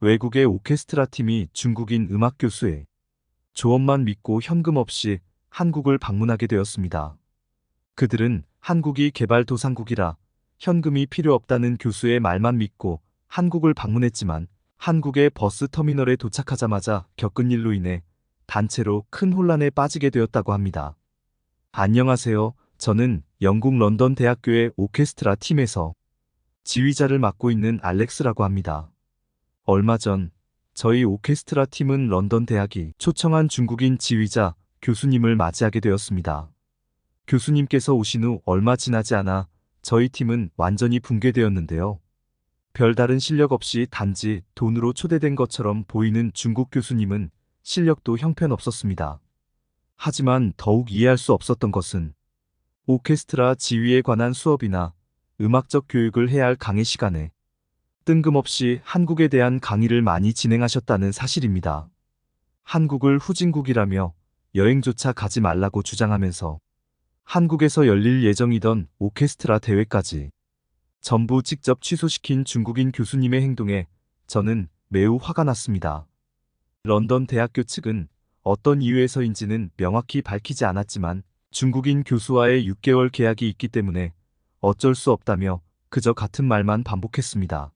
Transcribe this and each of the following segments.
외국의 오케스트라 팀이 중국인 음악 교수의 조언만 믿고 현금 없이 한국을 방문하게 되었습니다. 그들은 한국이 개발도상국이라 현금이 필요 없다는 교수의 말만 믿고 한국을 방문했지만 한국의 버스 터미널에 도착하자마자 겪은 일로 인해 단체로 큰 혼란에 빠지게 되었다고 합니다. 안녕하세요. 저는 영국 런던 대학교의 오케스트라 팀에서 지휘자를 맡고 있는 알렉스라고 합니다. 얼마 전 저희 오케스트라 팀은 런던 대학이 초청한 중국인 지휘자 교수님을 맞이하게 되었습니다. 교수님께서 오신 후 얼마 지나지 않아 저희 팀은 완전히 붕괴되었는데요. 별다른 실력 없이 단지 돈으로 초대된 것처럼 보이는 중국 교수님은 실력도 형편없었습니다. 하지만 더욱 이해할 수 없었던 것은 오케스트라 지휘에 관한 수업이나 음악적 교육을 해야 할 강의 시간에 뜬금없이 한국에 대한 강의를 많이 진행하셨다는 사실입니다. 한국을 후진국이라며 여행조차 가지 말라고 주장하면서 한국에서 열릴 예정이던 오케스트라 대회까지 전부 직접 취소시킨 중국인 교수님의 행동에 저는 매우 화가 났습니다. 런던 대학교 측은 어떤 이유에서인지는 명확히 밝히지 않았지만 중국인 교수와의 6개월 계약이 있기 때문에 어쩔 수 없다며 그저 같은 말만 반복했습니다.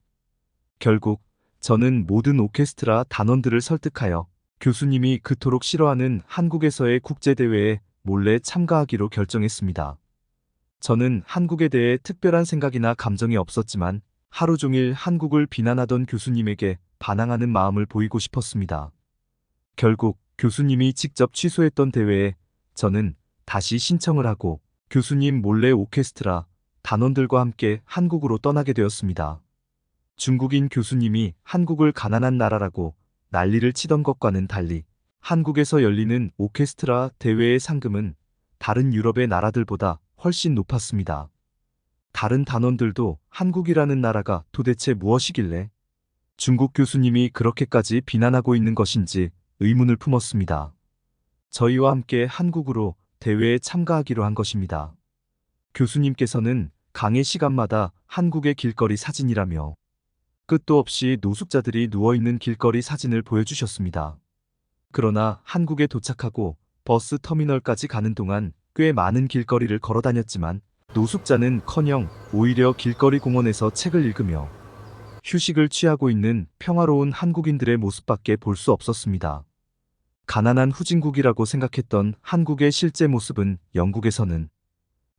결국 저는 모든 오케스트라 단원들을 설득하여 교수님이 그토록 싫어하는 한국에서의 국제대회에 몰래 참가하기로 결정했습니다. 저는 한국에 대해 특별한 생각이나 감정이 없었지만 하루 종일 한국을 비난하던 교수님에게 반항하는 마음을 보이고 싶었습니다. 결국 교수님이 직접 취소했던 대회에 저는 다시 신청을 하고 교수님 몰래 오케스트라 단원들과 함께 한국으로 떠나게 되었습니다. 중국인 교수님이 한국을 가난한 나라라고 난리를 치던 것과는 달리 한국에서 열리는 오케스트라 대회의 상금은 다른 유럽의 나라들보다 훨씬 높았습니다. 다른 단원들도 한국이라는 나라가 도대체 무엇이길래 중국 교수님이 그렇게까지 비난하고 있는 것인지 의문을 품었습니다. 저희와 함께 한국으로 대회에 참가하기로 한 것입니다. 교수님께서는 강의 시간마다 한국의 길거리 사진이라며 끝도 없이 노숙자들이 누워있는 길거리 사진을 보여주셨습니다. 그러나 한국에 도착하고 버스 터미널까지 가는 동안 꽤 많은 길거리를 걸어 다녔지만 노숙자는커녕 오히려 길거리 공원에서 책을 읽으며 휴식을 취하고 있는 평화로운 한국인들의 모습밖에 볼 수 없었습니다. 가난한 후진국이라고 생각했던 한국의 실제 모습은 영국에서는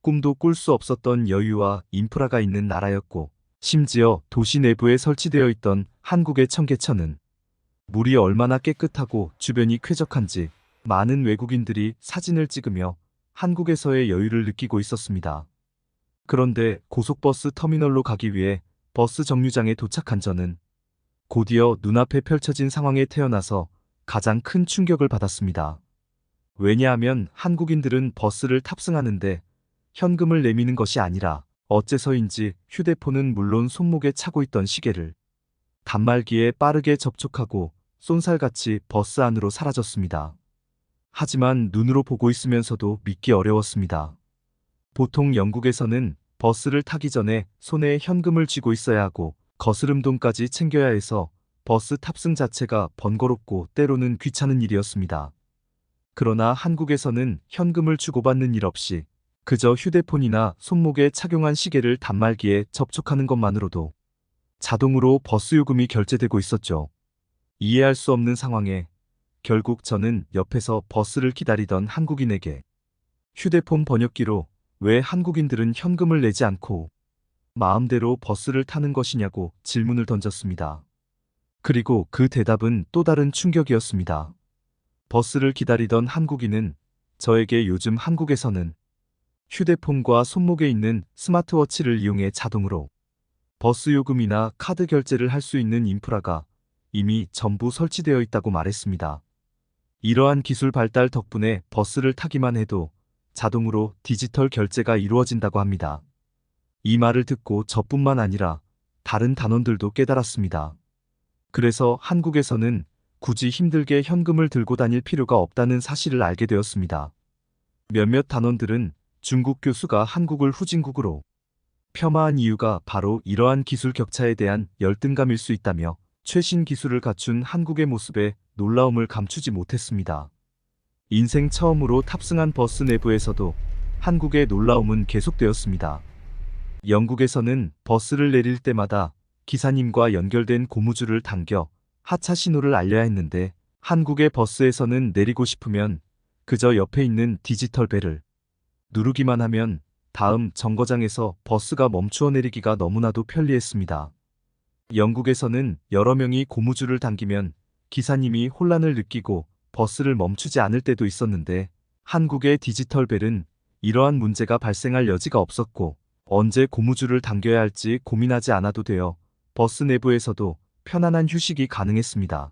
꿈도 꿀 수 없었던 여유와 인프라가 있는 나라였고 심지어 도시 내부에 설치되어 있던 한국의 청계천은 물이 얼마나 깨끗하고 주변이 쾌적한지 많은 외국인들이 사진을 찍으며 한국에서의 여유를 느끼고 있었습니다. 그런데 고속버스 터미널로 가기 위해 버스 정류장에 도착한 저는 곧이어 눈앞에 펼쳐진 상황에 태어나서 가장 큰 충격을 받았습니다. 왜냐하면 한국인들은 버스를 탑승하는데 현금을 내미는 것이 아니라 어째서인지 휴대폰은 물론 손목에 차고 있던 시계를 단말기에 빠르게 접촉하고 쏜살같이 버스 안으로 사라졌습니다. 하지만 눈으로 보고 있으면서도 믿기 어려웠습니다. 보통 영국에서는 버스를 타기 전에 손에 현금을 쥐고 있어야 하고 거스름돈까지 챙겨야 해서 버스 탑승 자체가 번거롭고 때로는 귀찮은 일이었습니다. 그러나 한국에서는 현금을 주고받는 일 없이 그저 휴대폰이나 손목에 착용한 시계를 단말기에 접촉하는 것만으로도 자동으로 버스 요금이 결제되고 있었죠. 이해할 수 없는 상황에 결국 저는 옆에서 버스를 기다리던 한국인에게 휴대폰 번역기로 왜 한국인들은 현금을 내지 않고 마음대로 버스를 타는 것이냐고 질문을 던졌습니다. 그리고 그 대답은 또 다른 충격이었습니다. 버스를 기다리던 한국인은 저에게 요즘 한국에서는 휴대폰과 손목에 있는 스마트워치를 이용해 자동으로 버스 요금이나 카드 결제를 할 수 있는 인프라가 이미 전부 설치되어 있다고 말했습니다. 이러한 기술 발달 덕분에 버스를 타기만 해도 자동으로 디지털 결제가 이루어진다고 합니다. 이 말을 듣고 저뿐만 아니라 다른 단원들도 깨달았습니다. 그래서 한국에서는 굳이 힘들게 현금을 들고 다닐 필요가 없다는 사실을 알게 되었습니다. 몇몇 단원들은 중국 교수가 한국을 후진국으로 폄하한 이유가 바로 이러한 기술 격차에 대한 열등감일 수 있다며 최신 기술을 갖춘 한국의 모습에 놀라움을 감추지 못했습니다. 인생 처음으로 탑승한 버스 내부에서도 한국의 놀라움은 계속되었습니다. 영국에서는 버스를 내릴 때마다 기사님과 연결된 고무줄을 당겨 하차 신호를 알려야 했는데, 한국의 버스에서는 내리고 싶으면 그저 옆에 있는 디지털 벨을 누르기만 하면 다음 정거장에서 버스가 멈추어 내리기가 너무나도 편리했습니다. 영국에서는 여러 명이 고무줄을 당기면 기사님이 혼란을 느끼고 버스를 멈추지 않을 때도 있었는데, 한국의 디지털 벨은 이러한 문제가 발생할 여지가 없었고, 언제 고무줄을 당겨야 할지 고민하지 않아도 되어 버스 내부에서도 편안한 휴식이 가능했습니다.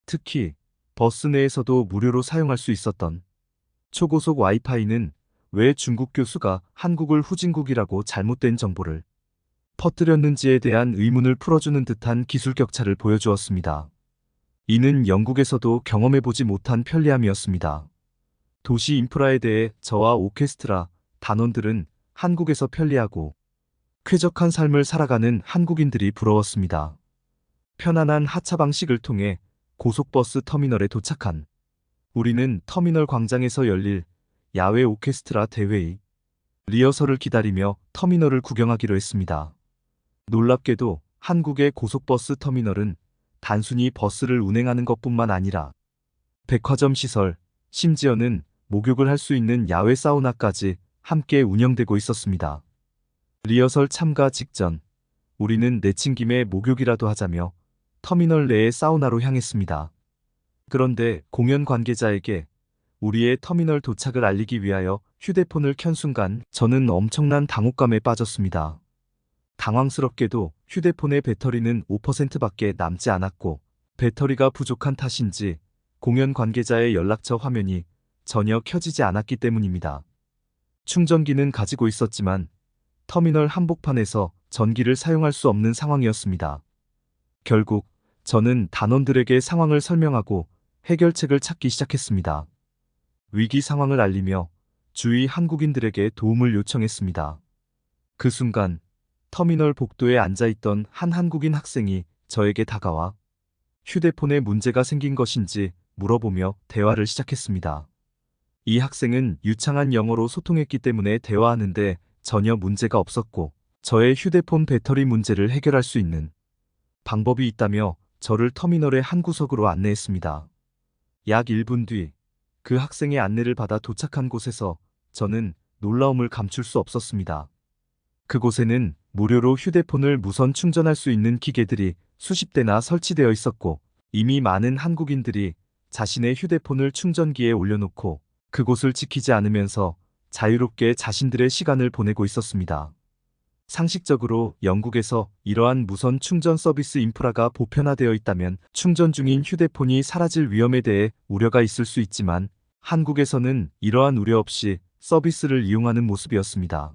특히 버스 내에서도 무료로 사용할 수 있었던 초고속 와이파이는 왜 중국 교수가 한국을 후진국이라고 잘못된 정보를 퍼뜨렸는지에 대한 의문을 풀어주는 듯한 기술 격차를 보여주었습니다. 이는 영국에서도 경험해보지 못한 편리함이었습니다. 도시 인프라에 대해 저와 오케스트라 단원들은 한국에서 편리하고 쾌적한 삶을 살아가는 한국인들이 부러웠습니다. 편안한 하차 방식을 통해 고속버스 터미널에 도착한 우리는 터미널 광장에서 열릴 야외 오케스트라 대회의 리허설을 기다리며 터미널을 구경하기로 했습니다. 놀랍게도 한국의 고속버스 터미널은 단순히 버스를 운행하는 것뿐만 아니라 백화점 시설, 심지어는 목욕을 할 수 있는 야외 사우나까지 함께 운영되고 있었습니다. 리허설 참가 직전 우리는 내친 김에 목욕이라도 하자며 터미널 내의 사우나로 향했습니다. 그런데 공연 관계자에게 우리의 터미널 도착을 알리기 위하여 휴대폰을 켠 순간 저는 엄청난 당혹감에 빠졌습니다. 당황스럽게도 휴대폰의 배터리는 5%밖에 남지 않았고, 배터리가 부족한 탓인지 공연 관계자의 연락처 화면이 전혀 켜지지 않았기 때문입니다. 충전기는 가지고 있었지만 터미널 한복판에서 전기를 사용할 수 없는 상황이었습니다. 결국 저는 단원들에게 상황을 설명하고 해결책을 찾기 시작했습니다. 위기 상황을 알리며 주위 한국인들에게 도움을 요청했습니다. 그 순간 터미널 복도에 앉아있던 한 한국인 학생이 저에게 다가와 휴대폰에 문제가 생긴 것인지 물어보며 대화를 시작했습니다. 이 학생은 유창한 영어로 소통했기 때문에 대화하는데 전혀 문제가 없었고, 저의 휴대폰 배터리 문제를 해결할 수 있는 방법이 있다며 저를 터미널의 한 구석으로 안내했습니다. 약 1분 뒤 그 학생의 안내를 받아 도착한 곳에서 저는 놀라움을 감출 수 없었습니다. 그곳에는 무료로 휴대폰을 무선 충전할 수 있는 기계들이 수십 대나 설치되어 있었고, 이미 많은 한국인들이 자신의 휴대폰을 충전기에 올려놓고 그곳을 지키지 않으면서 자유롭게 자신들의 시간을 보내고 있었습니다. 상식적으로 영국에서 이러한 무선 충전 서비스 인프라가 보편화되어 있다면 충전 중인 휴대폰이 사라질 위험에 대해 우려가 있을 수 있지만, 한국에서는 이러한 우려 없이 서비스를 이용하는 모습이었습니다.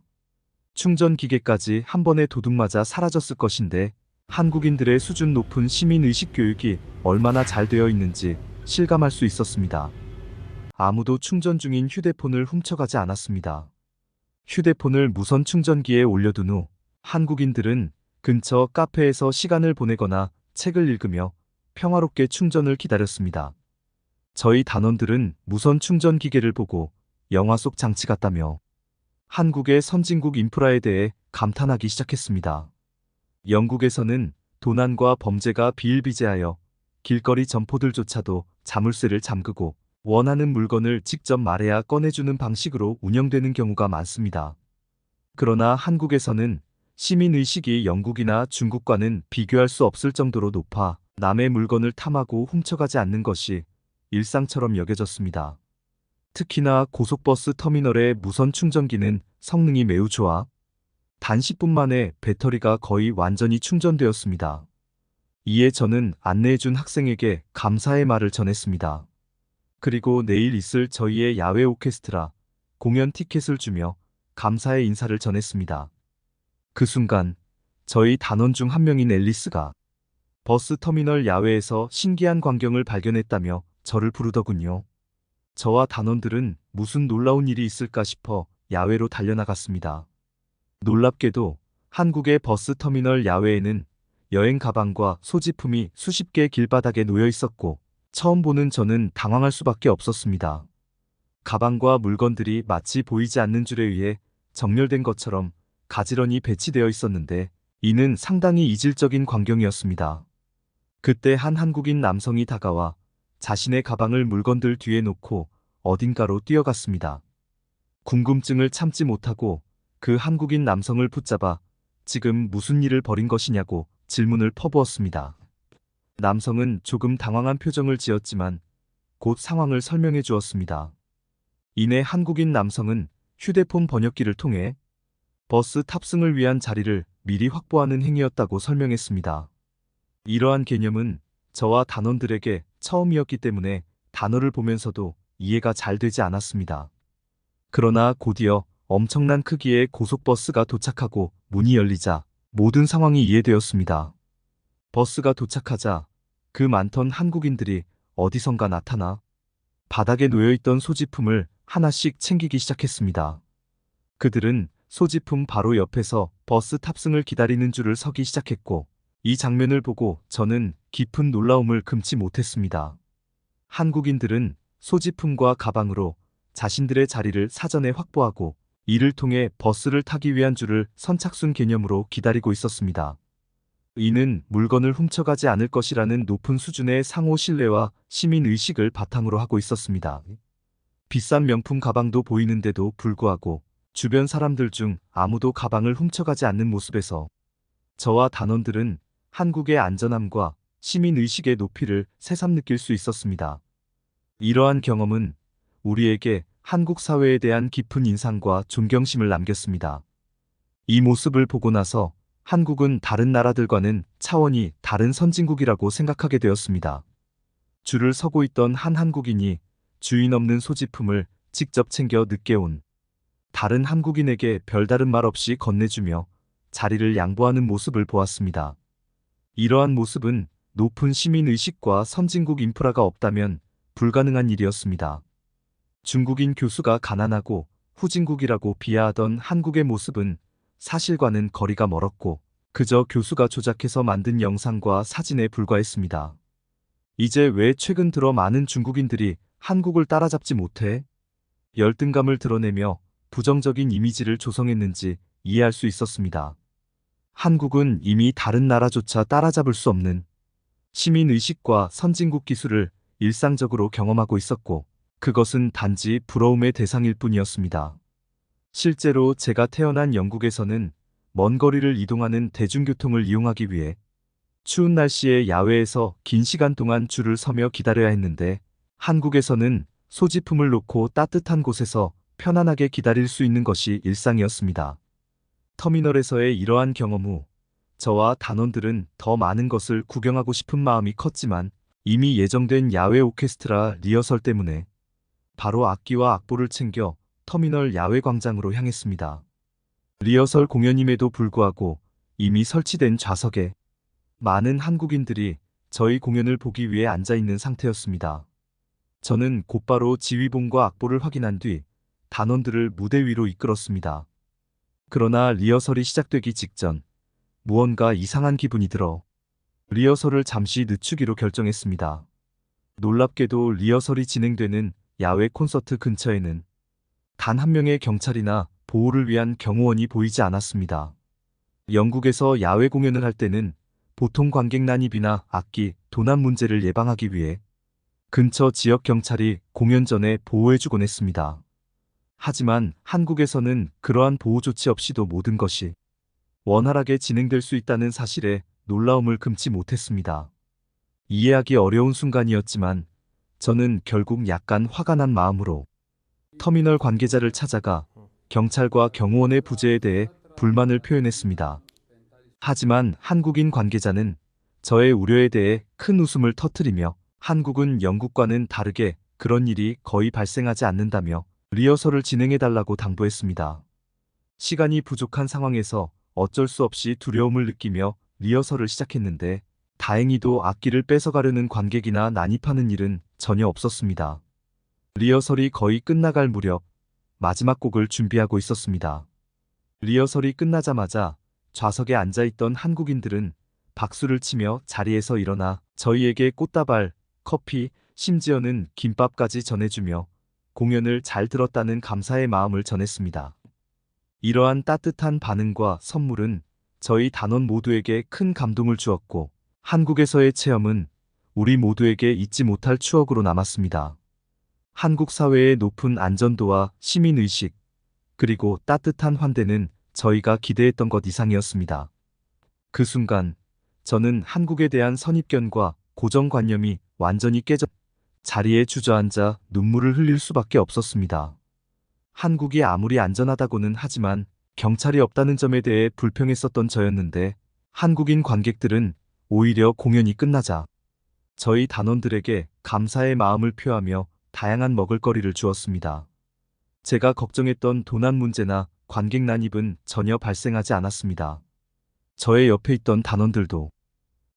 충전 기계까지 한 번에 도둑맞아 사라졌을 것인데, 한국인들의 수준 높은 시민의식 교육이 얼마나 잘 되어 있는지 실감할 수 있었습니다. 아무도 충전 중인 휴대폰을 훔쳐가지 않았습니다. 휴대폰을 무선 충전기에 올려둔 후 한국인들은 근처 카페에서 시간을 보내거나 책을 읽으며 평화롭게 충전을 기다렸습니다. 저희 단원들은 무선 충전 기계를 보고 영화 속 장치 같다며 한국의 선진국 인프라에 대해 감탄하기 시작했습니다. 영국에서는 도난과 범죄가 비일비재하여 길거리 점포들조차도 자물쇠를 잠그고 원하는 물건을 직접 말해야 꺼내주는 방식으로 운영되는 경우가 많습니다. 그러나 한국에서는 시민의식이 영국이나 중국과는 비교할 수 없을 정도로 높아 남의 물건을 탐하고 훔쳐가지 않는 것이 일상처럼 여겨졌습니다. 특히나 고속버스 터미널의 무선 충전기는 성능이 매우 좋아 단 10분 만에 배터리가 거의 완전히 충전되었습니다. 이에 저는 안내해준 학생에게 감사의 말을 전했습니다. 그리고 내일 있을 저희의 야외 오케스트라 공연 티켓을 주며 감사의 인사를 전했습니다. 그 순간 저희 단원 중 한 명인 앨리스가 버스 터미널 야외에서 신기한 광경을 발견했다며 저를 부르더군요. 저와 단원들은 무슨 놀라운 일이 있을까 싶어 야외로 달려나갔습니다. 놀랍게도 한국의 버스 터미널 야외에는 여행 가방과 소지품이 수십 개 길바닥에 놓여 있었고 처음 보는 저는 당황할 수밖에 없었습니다. 가방과 물건들이 마치 보이지 않는 줄에 의해 정렬된 것처럼 가지런히 배치되어 있었는데 이는 상당히 이질적인 광경이었습니다. 그때 한 한국인 남성이 다가와 자신의 가방을 물건들 뒤에 놓고 어딘가로 뛰어갔습니다. 궁금증을 참지 못하고 그 한국인 남성을 붙잡아 지금 무슨 일을 벌인 것이냐고 질문을 퍼부었습니다. 남성은 조금 당황한 표정을 지었지만 곧 상황을 설명해 주었습니다. 이내 한국인 남성은 휴대폰 번역기를 통해 버스 탑승을 위한 자리를 미리 확보하는 행위였다고 설명했습니다. 이러한 개념은 저와 단원들에게 처음이었기 때문에 단어를 보면서도 이해가 잘 되지 않았습니다. 그러나 곧이어 엄청난 크기의 고속버스가 도착하고 문이 열리자 모든 상황이 이해되었습니다. 버스가 도착하자 그 많던 한국인들이 어디선가 나타나 바닥에 놓여있던 소지품을 하나씩 챙기기 시작했습니다. 그들은 소지품 바로 옆에서 버스 탑승을 기다리는 줄을 서기 시작했고 이 장면을 보고 저는 깊은 놀라움을 금치 못했습니다. 한국인들은 소지품과 가방으로 자신들의 자리를 사전에 확보하고 이를 통해 버스를 타기 위한 줄을 선착순 개념으로 기다리고 있었습니다. 이는 물건을 훔쳐가지 않을 것이라는 높은 수준의 상호 신뢰와 시민의식을 바탕으로 하고 있었습니다. 비싼 명품 가방도 보이는데도 불구하고 주변 사람들 중 아무도 가방을 훔쳐가지 않는 모습에서 저와 단원들은 한국의 안전함과 시민의식의 높이를 새삼 느낄 수 있었습니다. 이러한 경험은 우리에게 한국 사회에 대한 깊은 인상과 존경심을 남겼습니다. 이 모습을 보고 나서 한국은 다른 나라들과는 차원이 다른 선진국이라고 생각하게 되었습니다. 줄을 서고 있던 한 한국인이 주인 없는 소지품을 직접 챙겨 늦게 온 다른 한국인에게 별다른 말 없이 건네주며 자리를 양보하는 모습을 보았습니다. 이러한 모습은 높은 시민의식과 선진국 인프라가 없다면 불가능한 일이었습니다. 중국인 교수가 가난하고 후진국이라고 비하하던 한국의 모습은 사실과는 거리가 멀었고 그저 교수가 조작해서 만든 영상과 사진에 불과했습니다. 이제 왜 최근 들어 많은 중국인들이 한국을 따라잡지 못해 열등감을 드러내며 부정적인 이미지를 조성했는지 이해할 수 있었습니다. 한국은 이미 다른 나라조차 따라잡을 수 없는 시민의식과 선진국 기술을 일상적으로 경험하고 있었고 그것은 단지 부러움의 대상일 뿐이었습니다. 실제로 제가 태어난 영국에서는 먼 거리를 이동하는 대중교통을 이용하기 위해 추운 날씨에 야외에서 긴 시간 동안 줄을 서며 기다려야 했는데 한국에서는 소지품을 놓고 따뜻한 곳에서 편안하게 기다릴 수 있는 것이 일상이었습니다. 터미널에서의 이러한 경험 후 저와 단원들은 더 많은 것을 구경하고 싶은 마음이 컸지만 이미 예정된 야외 오케스트라 리허설 때문에 바로 악기와 악보를 챙겨 터미널 야외 광장으로 향했습니다. 리허설 공연임에도 불구하고 이미 설치된 좌석에 많은 한국인들이 저희 공연을 보기 위해 앉아 있는 상태였습니다. 저는 곧바로 지휘봉과 악보를 확인한 뒤 단원들을 무대 위로 이끌었습니다. 그러나 리허설이 시작되기 직전 무언가 이상한 기분이 들어 리허설을 잠시 늦추기로 결정했습니다. 놀랍게도 리허설이 진행되는 야외 콘서트 근처에는 단 한 명의 경찰이나 보호를 위한 경호원이 보이지 않았습니다. 영국에서 야외 공연을 할 때는 보통 관객 난입이나 악기, 도난 문제를 예방하기 위해 근처 지역 경찰이 공연 전에 보호해주곤 했습니다. 하지만 한국에서는 그러한 보호 조치 없이도 모든 것이 원활하게 진행될 수 있다는 사실에 놀라움을 금치 못했습니다. 이해하기 어려운 순간이었지만 저는 결국 약간 화가 난 마음으로 터미널 관계자를 찾아가 경찰과 경호원의 부재에 대해 불만을 표현했습니다. 하지만 한국인 관계자는 저의 우려에 대해 큰 웃음을 터뜨리며 한국은 영국과는 다르게 그런 일이 거의 발생하지 않는다며 리허설을 진행해달라고 당부했습니다. 시간이 부족한 상황에서 어쩔 수 없이 두려움을 느끼며 리허설을 시작했는데 다행히도 악기를 뺏어가려는 관객이나 난입하는 일은 전혀 없었습니다. 리허설이 거의 끝나갈 무렵 마지막 곡을 준비하고 있었습니다. 리허설이 끝나자마자 좌석에 앉아있던 한국인들은 박수를 치며 자리에서 일어나 저희에게 꽃다발, 커피, 심지어는 김밥까지 전해주며 공연을 잘 들었다는 감사의 마음을 전했습니다. 이러한 따뜻한 반응과 선물은 저희 단원 모두에게 큰 감동을 주었고, 한국에서의 체험은 우리 모두에게 잊지 못할 추억으로 남았습니다. 한국 사회의 높은 안전도와 시민의식, 그리고 따뜻한 환대는 저희가 기대했던 것 이상이었습니다. 그 순간, 저는 한국에 대한 선입견과 고정관념이 완전히 깨져 자리에 주저앉아 눈물을 흘릴 수밖에 없었습니다. 한국이 아무리 안전하다고는 하지만 경찰이 없다는 점에 대해 불평했었던 저였는데, 한국인 관객들은 오히려 공연이 끝나자 저희 단원들에게 감사의 마음을 표하며 다양한 먹을거리를 주었습니다. 제가 걱정했던 도난 문제나 관객 난입은 전혀 발생하지 않았습니다. 저의 옆에 있던 단원들도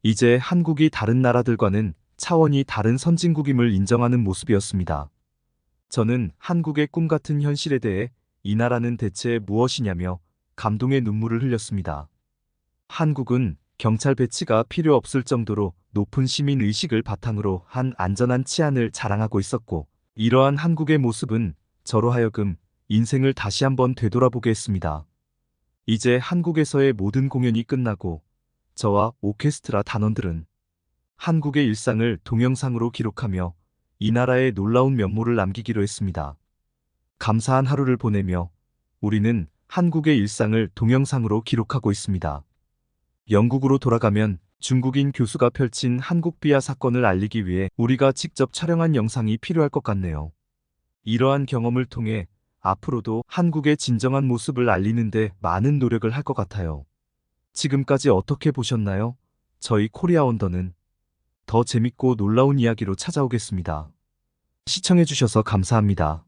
이제 한국이 다른 나라들과는 차원이 다른 선진국임을 인정하는 모습이었습니다. 저는 한국의 꿈 같은 현실에 대해 이 나라는 대체 무엇이냐며 감동의 눈물을 흘렸습니다. 한국은 경찰 배치가 필요 없을 정도로 높은 시민 의식을 바탕으로 한 안전한 치안을 자랑하고 있었고, 이러한 한국의 모습은 저로 하여금 인생을 다시 한번 되돌아보게 했습니다. 이제 한국에서의 모든 공연이 끝나고 저와 오케스트라 단원들은 한국의 일상을 동영상으로 기록하며 이 나라의 놀라운 면모를 남기기로 했습니다. 감사한 하루를 보내며 우리는 한국의 일상을 동영상으로 기록하고 있습니다. 영국으로 돌아가면 중국인 교수가 펼친 한국 비하 사건을 알리기 위해 우리가 직접 촬영한 영상이 필요할 것 같네요. 이러한 경험을 통해 앞으로도 한국의 진정한 모습을 알리는 데 많은 노력을 할 것 같아요. 지금까지 어떻게 보셨나요? 저희 코리아 원더는 더 재밌고 놀라운 이야기로 찾아오겠습니다. 시청해주셔서 감사합니다.